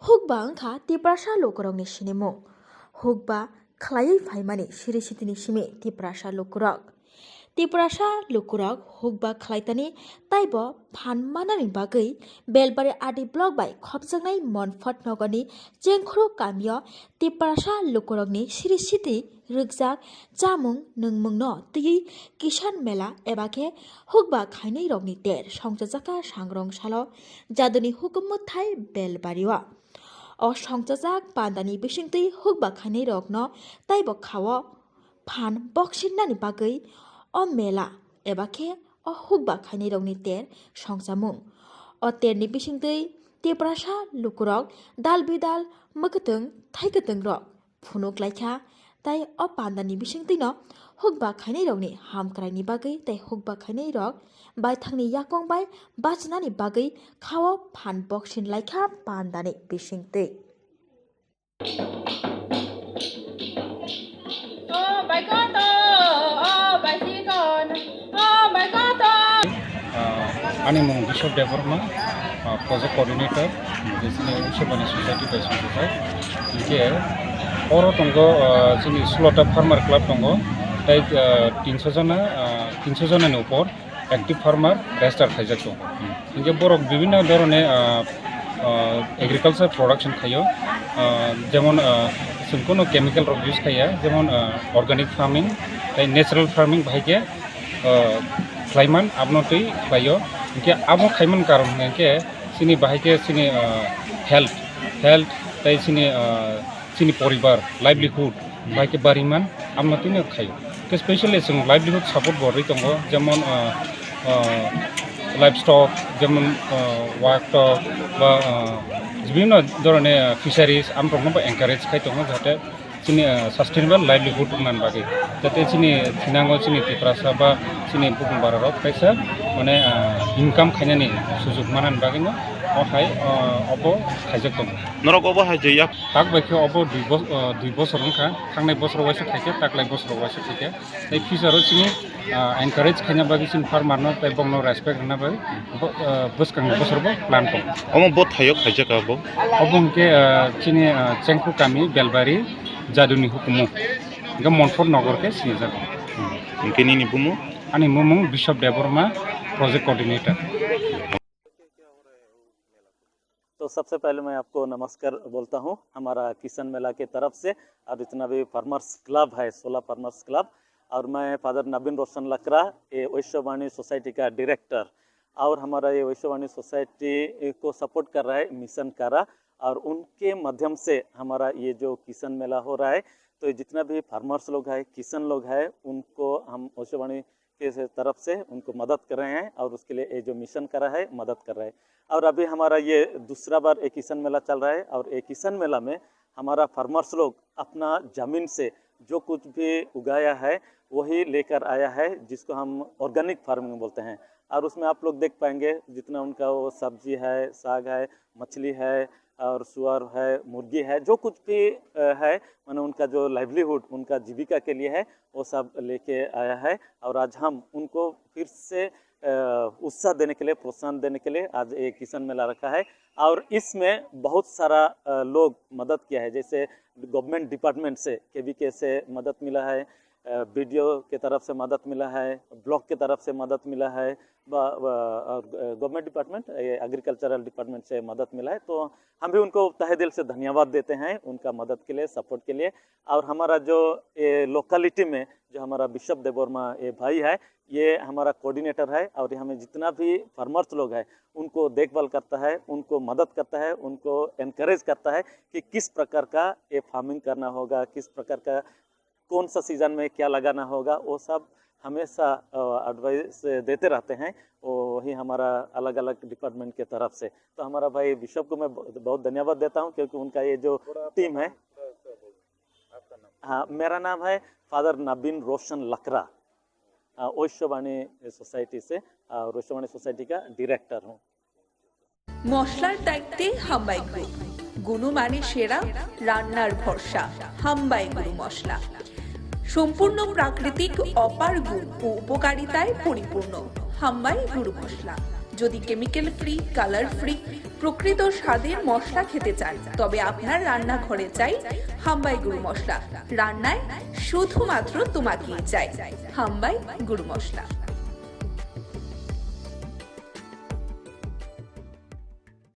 Hukba angka tiprasa lokorong ni sinimo. Hukba klayai faimani siri sitini simi tiprasa lokorok. Tiprasa lokorok hukba klaitani taibo phanmanani bagui belbari adi blog bai khopjangnai monfort nogoni jengkhro kamio tiprasa lokorokni siri siti rukjak jamung nungmungno tui kisan mela ebake hukba khainai rokni ter songjajaka sangrong salo jaduni hukum thai belbariwa. O songjajak pandani bisingtui hukba khainai rokno taibo khawo phan boxinani bagui o mela ebake o hukba khainai rokni ter songjamung. O terni bisingtui tiprasa lukurok dal bidal muktung thaikitung rok phunuk laikha tai o pandani bisingtui no hukba khainai rokni hamkraini bagui tai hukba khainai rok bai thangni yakong bai bachnani bagui khawo phan boxin laikha pandani bisingtui. Ani mung Bishop Deborma, project coordinator, disini Ushobani Society by Society. Ini oro tunggu sini Slota Farmer Club tunggu, tai 300 jana ni upor active farmer register khaijak tunggu. Ini borok bibina dorone agriculture production khayo, jemon semkono chemical rok use khaya, jemon organic farming, tai natural farming bahaya, klaiman abnotui bayo. Inkye abo khaiman karon inkye sini bahike sini health tai sini poribar livelihood bahike bariman amnotine khayo ke specially sing livelihood support bori tongo jemon livestock jemon livestock ba বিভিন্ন ধরনের fisheries আমরকম encourage খাই tongo jate sini sustainable livelihood nan bagi jate sini thinango sini tiprasa ba sini bukung bararok kaisa mane income khainani sujug manan bagi no ohai obo khaijak tongo norok obo haijeya tak baikhe obo 2 bosor ongkha thangnai bosor waisa khaike taklai bosor waisa khaike tai future sini encourage khaina bagi sin farmer no tai bongno respect na bagi boskang bosor bo plan ko omo bot hayok haijak abo obongke sini chengku kami belbari jaduni hukumu ga monfort nogor ke sinijak inkeni ni bumu ani mumung Bishop Deborma project coordinator. तो सबसे पहले मैं आपको नमस्कार बोलता हूं हमारा किसान मेला के तरफ से और जितना भी फार्मर्स क्लब है 16 फार्मर्स क्लब और मैं फादर नबीन रोशन लकड़ा ये वैश्यवाणी सोसाइटी का डायरेक्टर और हमारा ये वैश्यवाणी सोसाइटी को सपोर्ट कर रहा है मिशन कारा और उनके माध्यम से हमारा ये जो किसान मेला हो रहा है तो जितना भी फार्मर्स लोग हैं किसान लोग हैं उनको हम वैश्यवाणी के तरफ से उनको मदद कर रहे हैं और उसके लिए ये जो मिशन करा है मदद कर रहे हैं और अभी हमारा ये दूसरा बार एक किसान मेला चल रहा है और एक किसान मेला में हमारा फार्मर्स लोग अपना ज़मीन से जो कुछ भी उगाया है वही लेकर आया है जिसको हम ऑर्गेनिक फार्मिंग बोलते हैं और उसमें आप लोग देख पाएंगे जितना उनका वो सब्जी है साग है मछली है और सुअर है मुर्गी है जो कुछ भी है माने उनका जो लाइवलीहुड उनका जीविका के लिए है वो सब लेके आया है और आज हम उनको फिर से उत्साह देने के लिए प्रोत्साहन देने के लिए आज एक किसान मेला रखा है और इसमें बहुत सारा लोग मदद किया है जैसे गवर्नमेंट डिपार्टमेंट से केवीके से मदद मिला है बीडीओ के तरफ से मदद मिला है ब्लॉक के तरफ से मदद मिला है गवर्नमेंट डिपार्टमेंट एग्रीकल्चरल डिपार्टमेंट से मदद मिला है तो हम भी उनको तहे दिल से धन्यवाद देते हैं उनका मदद के लिए सपोर्ट के लिए और हमारा जो ये लोकेलिटी में जो हमारा बिशप देबोरमा ये भाई है ये हमारा कोऑर्डिनेटर है और हमें जितना भी फार्मर्स लोग हैं उनको देखभाल करता है उनको मदद करता है उनको एनकरेज करता है कि किस प्रकार का ये फार्मिंग करना होगा किस प्रकार का कौन सा सीज़न में क्या लगाना होगा वो सब हमेशा एडवाइस देते रहते हैं वही हमारा अलग अलग डिपार्टमेंट के तरफ से तो हमारा भाई बिशप को मैं बहुत धन्यवाद देता हूं क्योंकि उनका ये जो टीम है हाँ मेरा नाम है फादर नबीन रोशन लकड़ा वैश्यवाणी सोसाइटी से वैश्यवाणी सोसाइटी का डायरेक्टर हूँ মশলার দায়িত্বে হাম্বাই গ্রুপ গুণমানে সেরা রান্নার ভরসা হাম্বাই গুরু মশলা সম্পূর্ণ প্রাকৃতিক অপার গুণ ও উপকারিতায় পরিপূর্ণ হাম্বাই গুরু মশলা যদি কেমিক্যাল ফ্রি, কালার ফ্রি, প্রকৃত স্বাদের মশলা খেতে চান, তবে আপনার রান্নাঘরে চাই হাম্বাই গুরু মশলা। রান্নায় শুধুমাত্র তোমাকেই চাই হাম্বাই গুরু মশলা।